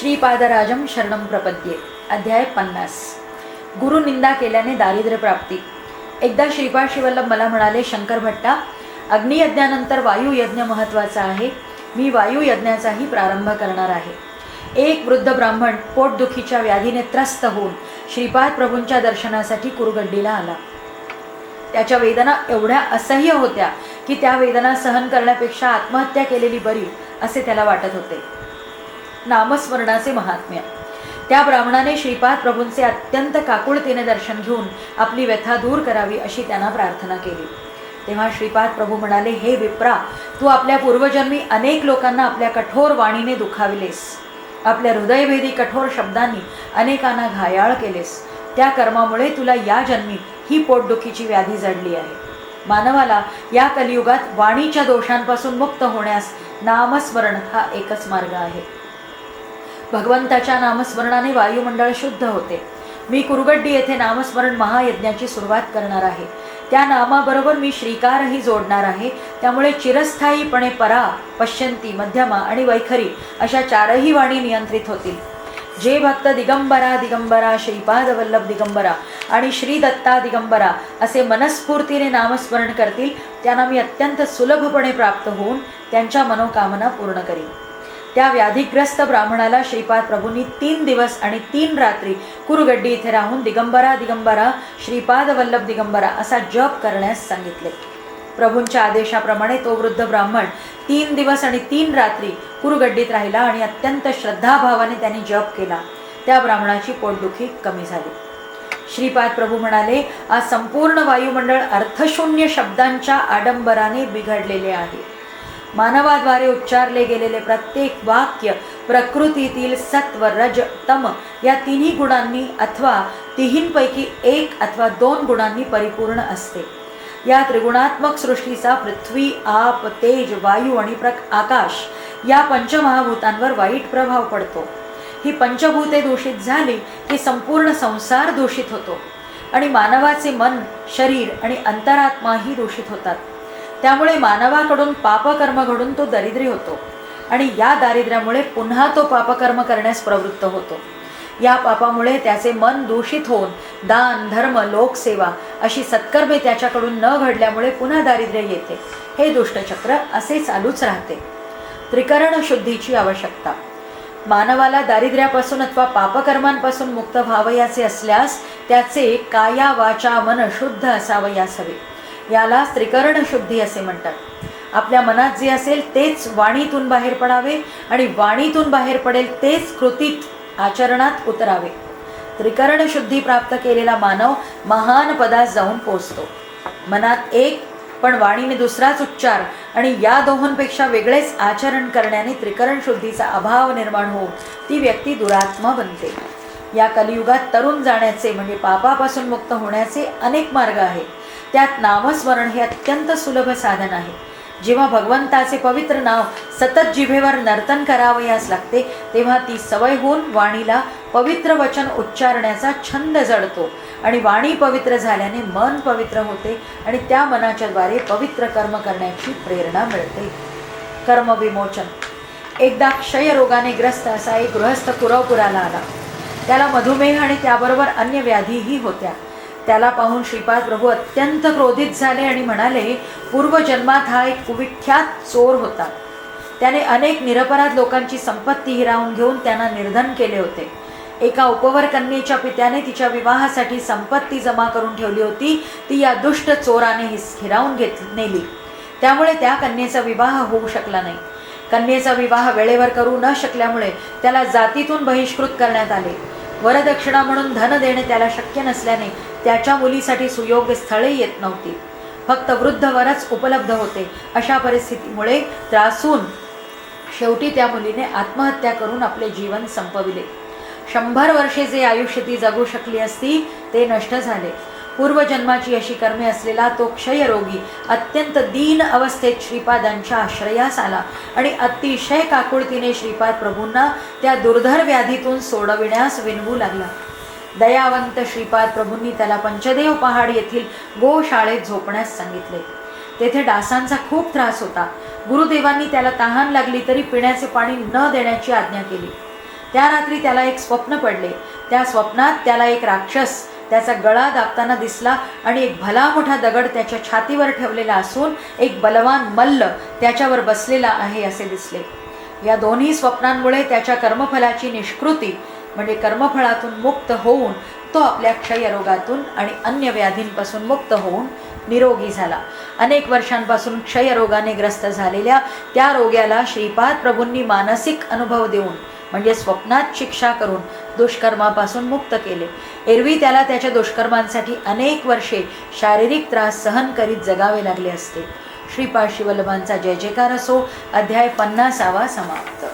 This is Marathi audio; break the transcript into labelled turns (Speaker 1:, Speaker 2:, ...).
Speaker 1: श्रीपादराजम शरणम प्रपद्ये. अध्याय 50. गुरुनिंदा केल्याने दारिद्र्य प्राप्ती. एकदा श्रीपाद श्रीवल्लभ मला म्हणाले, शंकर भट्टा, अग्नियज्ञानंतर वायुयज्ञ महत्त्वाचा आहे. मी वायुयज्ञाचाही प्रारंभ करणार आहे. एक वृद्ध ब्राह्मण पोटदुखीच्या व्याधीने त्रस्त होऊन श्रीपाद प्रभूंच्या दर्शनासाठी कुरुगड्डीला आला. त्याच्या वेदना एवढ्या असह्य होत्या की त्या वेदना सहन करण्यापेक्षा आत्महत्या केलेली बरी असे त्याला वाटत होते. नामस्मरणाचे महात्म्य. त्या ब्राह्मणाने श्रीपाद प्रभूंचे अत्यंत काकुळतीने दर्शन घेऊन आपली व्यथा दूर करावी अशी त्यांना प्रार्थना केली. तेव्हा श्रीपाद प्रभू म्हणाले, हे विप्रा, तू आपल्या पूर्वजन्मी अनेक लोकांना आपल्या कठोर वाणीने दुखाविलेस. आपल्या हृदयभेदी कठोर शब्दांनी अनेकांना घायाळ केलेस. त्या कर्मामुळे तुला या जन्मी ही पोटदुखीची व्याधी जडली आहे. मानवाला या कलियुगात वाणीच्या दोषांपासून मुक्त होण्यास नामस्मरण हा एकच मार्ग आहे. भगवंताच्या नामस्मरणाने वायुमंडळ शुद्ध होते. मी कुरुगड्डी येथे नामस्मरण महायज्ञाची सुरुवात करणार आहे. त्या नामाबरोबर मी श्रीकारही जोडणार आहे. त्यामुळे चिरस्थायीपणे परा, पश्यंती, मध्यमा आणि वैखरी अशा चारही वाणी नियंत्रित होतील. जे भक्त दिगंबरा दिगंबरा, श्रीपाद वल्लभ दिगंबरा आणि श्री दत्ता दिगंबरा असे मनस्फूर्तीने नामस्मरण करतील त्यांना मी अत्यंत सुलभपणे प्राप्त होऊन त्यांच्या मनोकामना पूर्ण करीन. त्या व्याधिग्रस्त ब्राह्मणाला श्रीपाद प्रभूंनी 3 दिवस आणि 3 रात्री कुरुगड्डी इथे राहून दिगंबरा दिगंबरा, श्रीपाद वल्लभ दिगंबरा असा जप करण्यास सांगितले. प्रभूंच्या आदेशाप्रमाणे तो वृद्ध ब्राह्मण 3 दिवस आणि 3 रात्री कुरुगड्डीत राहिला आणि अत्यंत श्रद्धाभावाने त्यांनी जप केला. त्या ब्राह्मणाची पोटदुखी कमी झाली. श्रीपाद प्रभू म्हणाले, आज संपूर्ण वायुमंडळ अर्थशून्य शब्दांच्या आडंबराने बिघडलेले आहे. मानवाद्वारे उच्चारले गेलेले प्रत्येक वाक्य प्रकृतीतील सत्व, रज, तम या तिन्ही गुणांनी अथवा तिहींपैकी 1 अथवा 2 गुणांनी परिपूर्ण असते. या त्रिगुणात्मक सृष्टीचा पृथ्वी, आप, तेज, वायू आणि आकाश या पंचमहाभूतांवर वाईट प्रभाव पडतो. ही पंचभूते दूषित झाली की संपूर्ण संसार दूषित होतो आणि मानवाचे मन, शरीर आणि अंतरात्माही दूषित होतात. त्यामुळे मानवाकडून पापकर्म घडून तो दरिद्री होतो आणि या दारिद्र्यामुळे पुन्हा तो पापकर्म करण्यास प्रवृत्त होतो. या पापामुळे त्याचे मन दूषित होऊन दान, धर्म, लोकसेवा अशी सत्कर्मे त्याच्याकडून न घडल्यामुळे पुन्हा दारिद्र्य येते. हे दुष्टचक्र असे चालूच राहते. त्रिकरण शुद्धीची आवश्यकता. मानवाला दारिद्र्यापासून अथवा पापकर्मांपासून मुक्त व्हावयाचे असल्यास त्याचे काया, वाचा, मन शुद्ध असावयास हवे. याला त्रिकरण शुद्धी असे म्हणतात. आपल्या मनात जे असेल तेच वाणीतून बाहेर पडावे आणि वाणीतून बाहेर पडेल तेच कृतीत, आचरणात उतरावे. त्रिकरण शुद्धी प्राप्त केलेला मानव महान पदात जाऊन पोचतो. मनात एक पण वाणीने दुसराच उच्चार आणि या दोहोंपेक्षा वेगळेच आचरण करण्याने त्रिकरण शुद्धीचा अभाव निर्माण होऊन ती व्यक्ती दुरात्मा बनते. या कलियुगात तरुण जाण्याचे म्हणजे पापापासून मुक्त होण्याचे अनेक मार्ग आहेत. त्यात नामस्मरण हे अत्यंत सुलभ साधन आहे. जेव्हा भगवंताचे पवित्र नाव सतत जिभेवर नर्तन करावयास लागते तेव्हा ती सवय होऊन वाणीला पवित्र वचन उच्चारण्याचा छंद जडतो आणि वाणी पवित्र झाल्याने मन पवित्र होते आणि त्या मनाच्या द्वारे पवित्र कर्म करण्याची प्रेरणा मिळते. कर्मविमोचन. एकदा क्षयरोगाने ग्रस्त असा एक गृहस्थ कुरवपुराला आला. त्याला मधुमेह आणि त्याबरोबर अन्य व्याधीही होत्या. त्याला पाहून श्रीपाद प्रभू अत्यंत क्रोधित झाले आणि म्हणाले, पूर्वजन्मात हा एक कुविख्यात चोर होता. त्याने अनेक निरपराध लोकांची संपत्ती हिरावून घेऊन त्यांना निर्धन केले होते. एका उपवर कन्येच्या पित्याने तिच्या विवाहासाठी संपत्ती जमा करून ठेवली होती. ती या दुष्ट चोराने हिरावून नेली. त्यामुळे त्या कन्येचा विवाह होऊ शकला नाही. कन्येचा विवाह वेळेवर करू न शकल्यामुळे त्याला जातीतून बहिष्कृत करण्यात आले. वरदक्षिणा म्हणून धन देणे त्याला शक्य नसल्याने त्याच्या मुलीसाठी सुयोग्य स्थळे येत नव्हती. फक्त वृद्ध वरच उपलब्ध होते. अशा परिस्थितीमुळे त्रासून शेवटी त्या मुलीने आत्महत्या करून आपले जीवन संपविले. 100 वर्षे जे आयुष्य ती जगू शकली असती ते नष्ट झाले. पूर्वजन्माची अशी कर्मे असलेला तो क्षयरोगी अत्यंत दीन अवस्थेत श्रीपादांच्या आश्रयास आला आणि अतिशय काकुळतीने श्रीपाद प्रभूंना त्या दुर्धर व्याधीतून सोडविण्यास विनवू लागला. दयावंत श्रीपाद प्रभूंनी त्याला पंचदेव पहाड येथील गोशाळेत झोपण्यास सांगितले. तेथे डासांचा खूप त्रास होता. गुरुदेवांनी त्याला तहान लागली तरी पिण्याचे पाणी न देण्याची आज्ञा केली. त्या रात्री त्याला एक स्वप्न पडले. त्या स्वप्नात त्याला एक राक्षस त्याचा गळा दाबताना दिसला आणि एक भला मोठा दगड त्याच्या छातीवर ठेवलेला असून एक बलवान मल्ल त्याच्यावर बसलेला आहे असे दिसले. या दोन्ही स्वप्नांमुळे त्याच्या कर्मफलाची निष्कृती म्हणजे कर्मफळातून मुक्त होऊन तो आपल्या क्षयरोगातून आणि अन्य व्याधींपासून मुक्त होऊन निरोगी झाला. अनेक वर्षांपासून क्षयरोगाने ग्रस्त झालेल्या त्या रोग्याला श्रीपाद प्रभूंनी मानसिक अनुभव देऊन म्हणजे स्वप्नात शिक्षा करून दुष्कर्मापासून मुक्त केले. एरवी त्याला त्याच्या दुष्कर्मांसाठी अनेक वर्षे शारीरिक त्रास सहन करीत जगावे लागले असते. श्रीपाद श्रीवल्लभांचा जय जयकार असो. अध्याय 50 समाप्त.